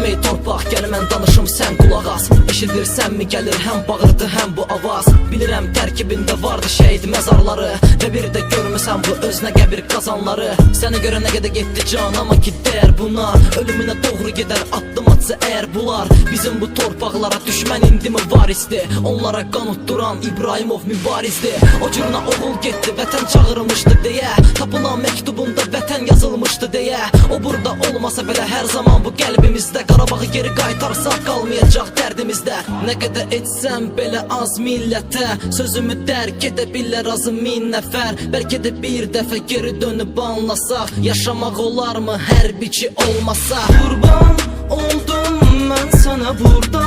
ey torpaq, gəl mən danışım, sən qulaq as. Eşidirsənmi gəlir həm bağırdı həm bu avaz. Bilirəm tərkibində vardı şəhid məzarları, və bir də görmüsən bu özünə qəbir qazanları. Səni görə nə qədər getdi can, amma ki dəyər buna. Ölümünə doğru gedər addım atsa əgər bular. Bizim bu torpaqlara düşmən indi mi varisdir? Onlara qan utduran İbrahimov mübarizdir. O cürünə oğul getdi, vətən çağırılmışdı deyə, tapılan məktubunda vətən yazılmışdı deyə. O burada olmasa belə hər zaman bu qəlbimizdə, Qarabağı geri qaytarsaq qalmayacaq dərdimizdə. Nə qədər etsəm belə az millətə, sözümü dərk edə bilər azı 1000 nəfər. Bəlkə də bir dəfə geri dönüb anlasaq, yaşamaq olarmı hərbiçi olmasa? Qurban oldum mən sənə burada,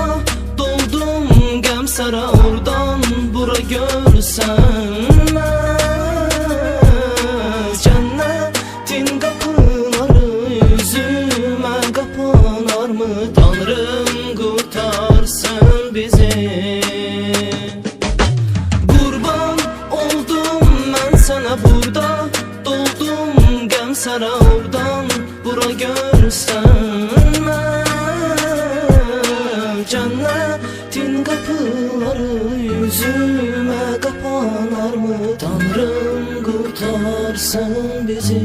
doldum qəm sara oradan bura görsən. Cənnətin qapıları üzümə qapanarmı? Tanrım qurtarsın bizi. Qurban oldum mən sənə burada, doldum qəm sara oradan bura görsən. Cənnətin qapıları yüzümə qapanarmı? Tanrım qurtarsın bizi.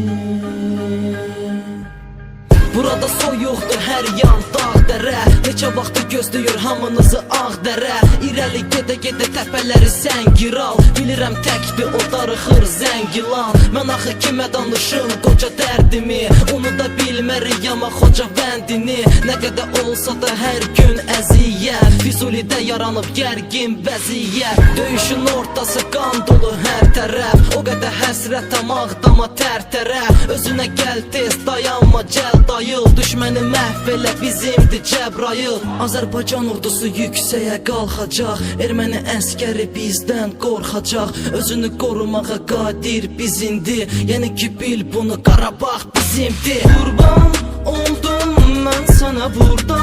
Burada soyuqdur hər yan dağ dərə, neçə vaxtı gözləyir hamınızı ağ dərə. İrəli gedə-gedə təpələri Zəngiral, bilirəm təkdir o darıxır Zəngilan. Mən axı kimə danışım qoca dərdimi, onu da bilmərik amma xoca vəndini. Nə qədər olsa da hər gün əziyyət, Füzulidə yaranıb gərgin vəziyyət. Döyüşün ortası qan dolu hər tərəf, o qədər həsrətəm ağdama tərtərə. Özünə gəl tez dayanma cəl dayıl, düşməni məhv elə bizimdir Cəbrayıl. Azərbaycan ordusu yüksəyə qalxacaq, erməni əskəri bizdən qorxacaq. Özünü qorumağa qadir bizindi, yəni ki bil bunu Qarabağ bizimdir. Qurban oldum mən sənə burada,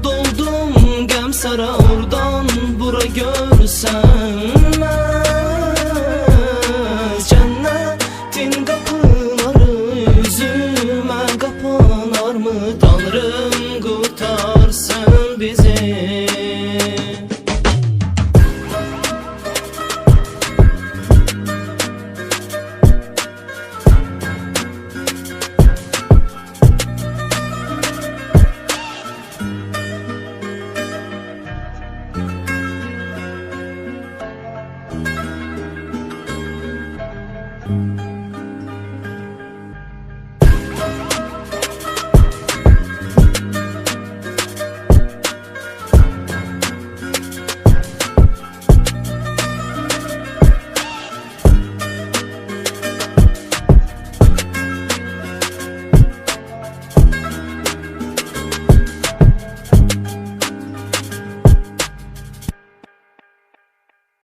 doldum qəm sara oradan bura görsən.